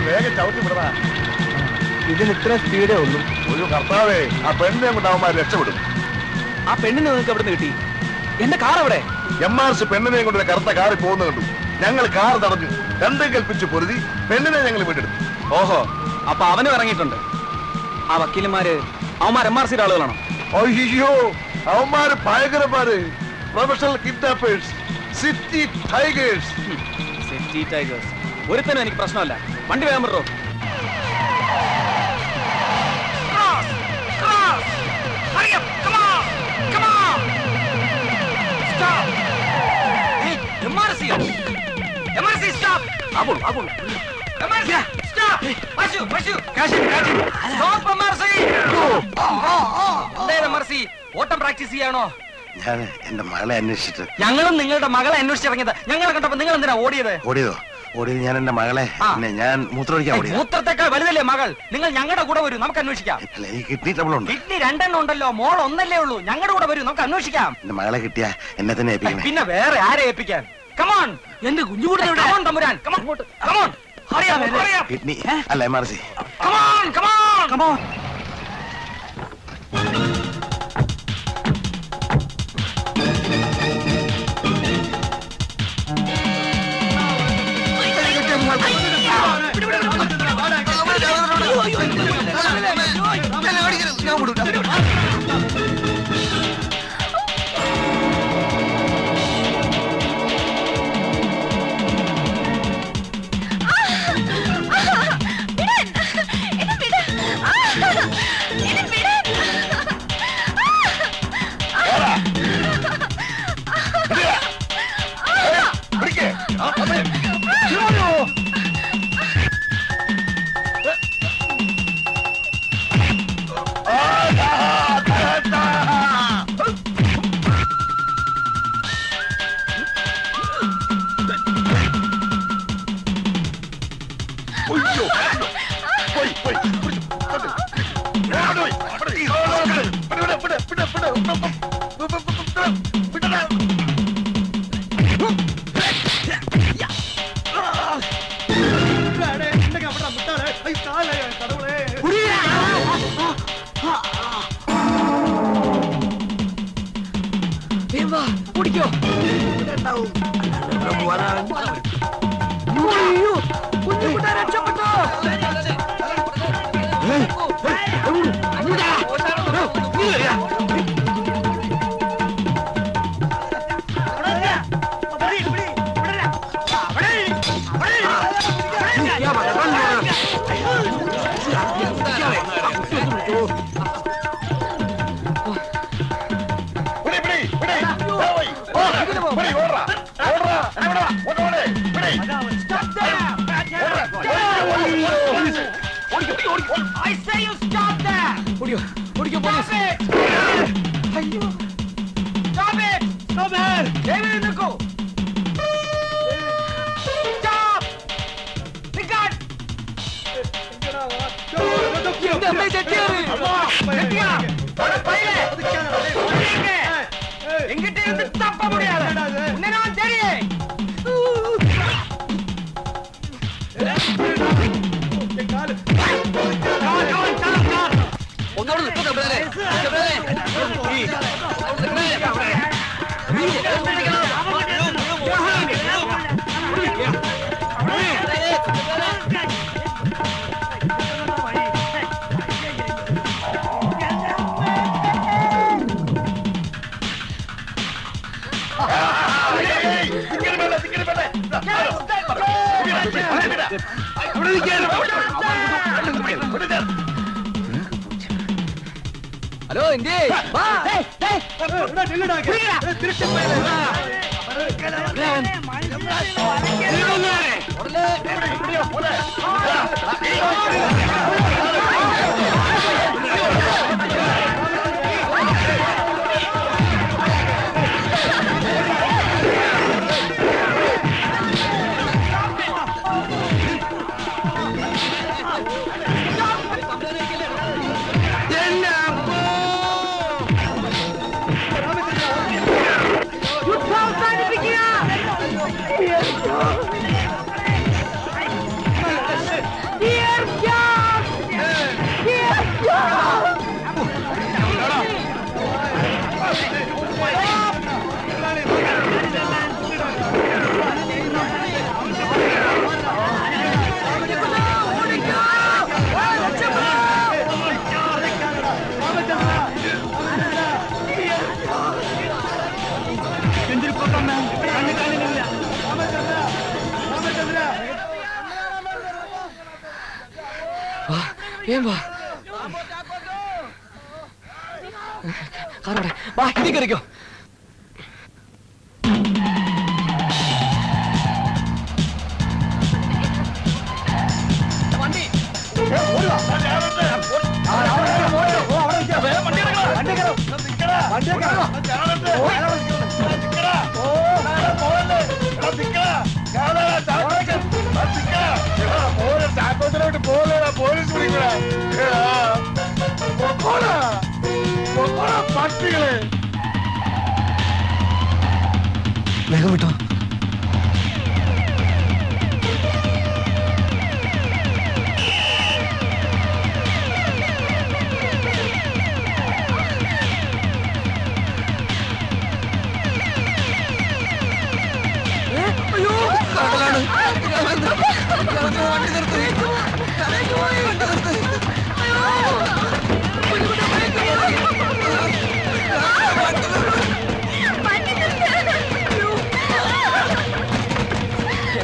വേഗം ചവിട്ടി വിടടാ. ഇതിന് ഇത്ര സ്പീഡേ ഉള്ളൂ. ഒരു കർത്താവേ, ആ പെണ്ണിനെ കൊണ്ട് അവന്മാർ രക്ഷപ്പെടും. ആ പെണ്ണിനെ നിങ്ങൾക്ക് എവിടെ നിന്ന് കിട്ടി? എന്റെ കാർ എവിടെ? MRC പെണ്ണിനെ കൊണ്ട് കറുത്ത കാറിൽ പോകുന്ന കണ്ടു. ഞങ്ങൾ കാർ തടഞ്ഞു, രണ്ടും കൽപ്പിച്ച് പൊരുതി പെണ്ണിനെ ഞങ്ങൾ വീണ്ടെടുത്തു. ഓഹോ, അപ്പൊ അവനും ഇറങ്ങിയിട്ടുണ്ട്. ആ വക്കീലന്മാര് അവന്മാർ MRCയുടെ ആളുകളാണോ? അയ്യോ, അവന്മാര് ഭയങ്കരന്മാര്, professional kidnappers, city tigers. City tigers ഒരുത്തനും എനിക്ക് പ്രശ്നമല്ല. വണ്ടി വേഗം വിടോ. ഓട്ടം പ്രാക്ടീസ് ചെയ്യാണോ? ഞാൻ എന്റെ മകളെ അന്വേഷിച്ചിട്ട്. ഞങ്ങളും നിങ്ങളുടെ മകളെ അന്വേഷിച്ചിറങ്ങിയത്. ഞങ്ങളെ കണ്ടപ്പോ നിങ്ങൾ എന്തിനാ ഓടിയത്? ഓടിയതോ? ഞാൻ എന്റെ മകളെ ഞാൻ മൂത്രമൊഴിക്കാൻ ഓടിയത്. മൂത്രത്തെക്കാൾ വലുതല്ലേ മകൾ? നിങ്ങൾ ഞങ്ങളുടെ കൂടെ വരൂ, നമുക്ക് അന്വേഷിക്കാം. അല്ല, ഈ കിഡ്നി ട്രബിൾ ഉണ്ട്. കിഡ്നി 2 ഉണ്ടല്ലോ, മോൾ 1 ഉള്ളൂ. ഞങ്ങളുടെ കൂടെ വരൂ, നമുക്ക് അന്വേഷിക്കാം. എന്റെ മകളെ കിട്ടിയാ എന്നെ തന്നെ ഏൽപ്പിക്കണം. പിന്നെ വേറെ ആരെ ഏൽപ്പിക്കാൻ? കമോൺ, എന്റെ കുഞ്ഞുകൂടെ തമ്പുരാൻ. കമോൺ, കിഡ്നി അല്ല MRC. കമോൺ. കുടിക്കോ? കുഞ്ഞുകുട്ട രക്ഷപ്പെട്ടോ? I say you stop that! Stop it! Stop it! Stop it! David, Nico! Stop! Nikat! எங்கிட்ட இருந்து தப்ப முடியாது. உன்னை நான் தெரியும். ഹലോ ഇന്ത്യ കയറിക്കോ. പട്ടികളെ വേഗം വിട്ടോ.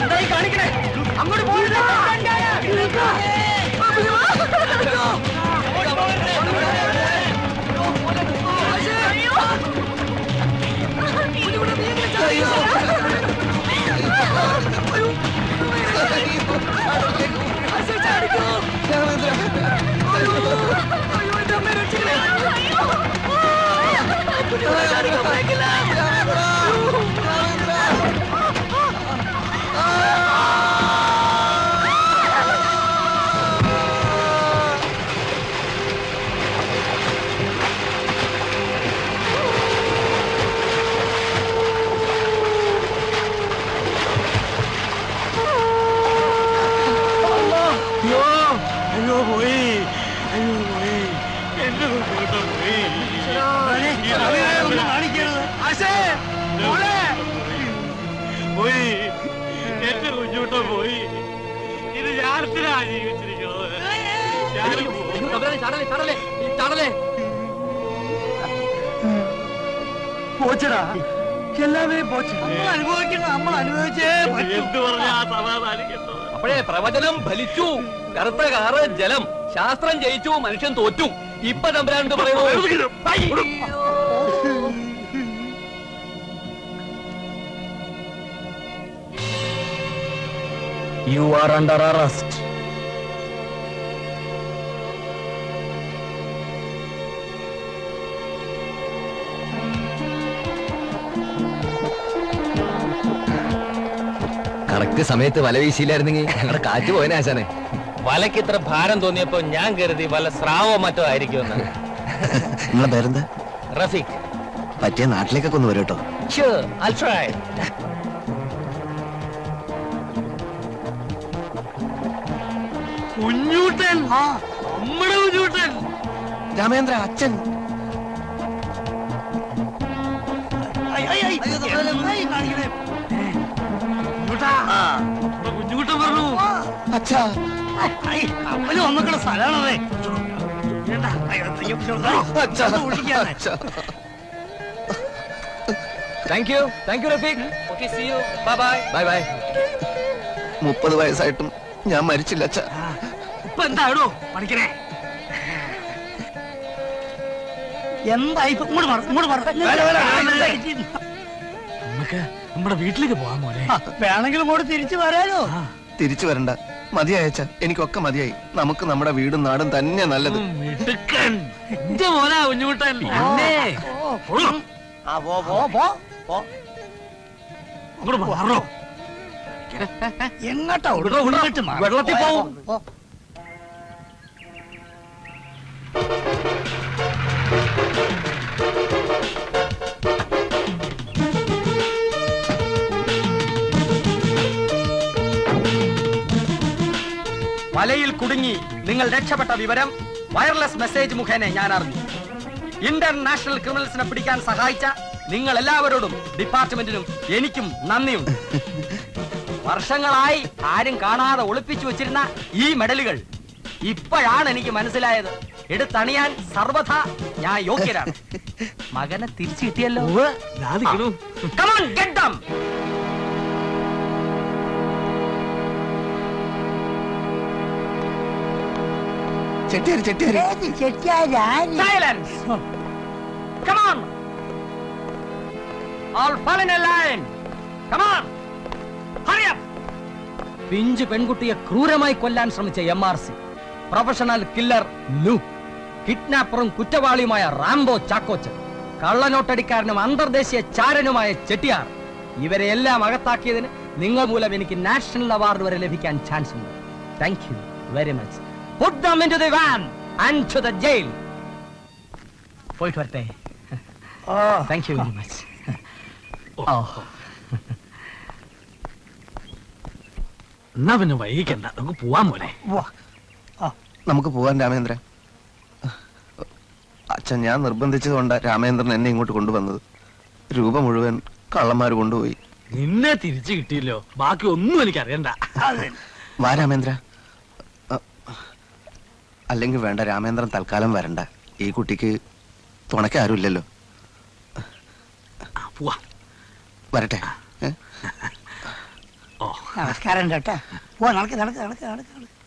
എന്തായി കാണിക്കണേ? അങ്ങോട്ട് പോയില്ല. പോച്ചടാ, എല്ലാമേ പോച്ചു. നമ്മൾ അനുഭവിച്ചേ. അപ്പോഴേ പ്രവചനം ഫലിച്ചു. കറുത്ത കാറ് ജലം, ശാസ്ത്രം ജയിച്ചു, മനുഷ്യൻ തോറ്റു. ഇപ്പൊ തമ്പുരാൻ പറയുന്നു. You are under arrest. Correct സമയത്ത് വല വീശിയില്ലായിരുന്നെങ്കിൽ ഞങ്ങളുടെ കാറ്റ് പോയനെ ആശാനെ. വലക്ക് ഇത്ര ഭാരം തോന്നിയപ്പോ ഞാൻ കരുതി വല്ല സ്രാവോ മറ്റോ ആയിരിക്കുമെന്ന്. നിങ്ങളെ പേരെന്താ? റഫീഖ്. പറ്റിയ നാട്ടിലേക്കൊക്കെ ഒന്ന് വരും കേട്ടോ. Sure, I'll try. കുഞ്ഞൂട്ടൻ, നമ്മുടെ കുഞ്ഞൂട്ടൻ. രാമേന്ദ്ര അച്ഛൻ. കുഞ്ഞുകുട്ടൻ പറഞ്ഞു. അച്ഛാ, അവന് വന്നിട്ടുള്ള സ്ഥലമാണതേ. അച്ഛാ, അച്ഛാ. Thank you, Rafeeq. Okay, see you. Bye bye. Bye bye. 30 വയസ്സായിട്ടും ഞാൻ മരിച്ചില്ല അച്ഛാ. ഇപ്പൊ എന്താടോ പഠിക്കണേ? എന്തായി നമുക്ക് നമ്മുടെ വീട്ടിലേക്ക് പോവാൻ മോനെ. വേണമെങ്കിലും കൂടെ തിരിച്ചു വരാനോ? തിരിച്ചു വരണ്ട, മതിയായ അച്ഛാ. എനിക്കൊക്കെ മതിയായി. നമുക്ക് നമ്മുടെ വീടും നാടും തന്നെ നല്ലത്. മിടുക്കൻ. എന്റെ മോനാ കുഞ്ഞുകുട്ടൻ. എങ്ങോട്ടാ? വെള്ളത്തിൽ പോവും. വലയിൽ കുടുങ്ങി നിങ്ങൾ രക്ഷപ്പെട്ട വിവരം വയർലെസ് മെസ്സേജ് മുഖേന ഞാൻ അറിഞ്ഞു. ഇന്റർനാഷണൽ ക്രിമിനൽസിനെ പിടിക്കാൻ സഹായിച്ച നിങ്ങൾ എല്ലാവരോടും ഡിപ്പാർട്ട്മെന്റിനും എനിക്കും നന്ദിയുണ്ട്. വർഷങ്ങളായി ആരും കാണാതെ ഒളിപ്പിച്ചു വെച്ചിരുന്ന ഈ മെഡലുകൾ ഇപ്പോഴാണ് എനിക്ക് മനസ്സിലായത്. എടുത്തണിയാൻ സർവഥ ഞാൻ യോഗ്യരാണ്. മകനെ തിരിച്ചു കിട്ടിയല്ലോ. Come on, get them. Chettiyar Chettiyar ഏത് ചെട്ടിയാരാ? Silence! Come on! All fall in a line! Come on! Hurry up! പിഞ്ചു പെൺകുട്ടിയെ ക്രൂരമായി കൊല്ലാൻ ശ്രമിച്ച MRC, പ്രൊഫഷണൽ കില്ലർ ലൂക്ക്, കിഡ്നാപ്പറും കുറ്റവാളിയുമായ റാംബോ ചാക്കോച്ചൻ, കള്ളനോട്ടടിക്കാരനും അന്തർദേശീയ ചാരനുമായ ചെട്ടിയാർ, ഇവരെ എല്ലാം അകത്താക്കിയതിന് നിങ്ങൾ മൂലം എനിക്ക് നാഷണൽ അവാർഡ് വരെ ലഭിക്കാൻ ചാൻസ് ഉണ്ട്. Thank you very much. Put them into the van and to the jail. പോയിട്ട് വരട്ടെ. Thank you very much. എന്നാ പിന്നെ വൈകിക്കണ്ട, നമുക്ക് പോവാൻ പോലെ. നമുക്ക് പോവാൻ രാമേന്ദ്ര. അച്ഛൻ ഞാൻ നിർബന്ധിച്ചതുകൊണ്ട് രാമേന്ദ്രൻ എന്നെ ഇങ്ങോട്ട് കൊണ്ടുവന്നത്. രൂപ മുഴുവൻ കള്ളന്മാര് കൊണ്ടുപോയി. നിന്നെ തിരിച്ചു കിട്ടിയല്ലോ, ബാക്കി ഒന്നും എനിക്ക് അറിയണ്ട. വാ രാമേന്ദ്ര. അല്ലെങ്കിൽ വേണ്ട, രാമേന്ദ്രൻ തൽക്കാലം വരണ്ട. ഈ കുട്ടിക്ക് തുണയ്ക്ക് ആരുമില്ലല്ലോ. പോവാ. വരട്ടെ. നമസ്കാരം കേട്ടാ. ഓ നടക്ക് നടക്ക് നടക്ക് നടക്ക് നടക്ക്.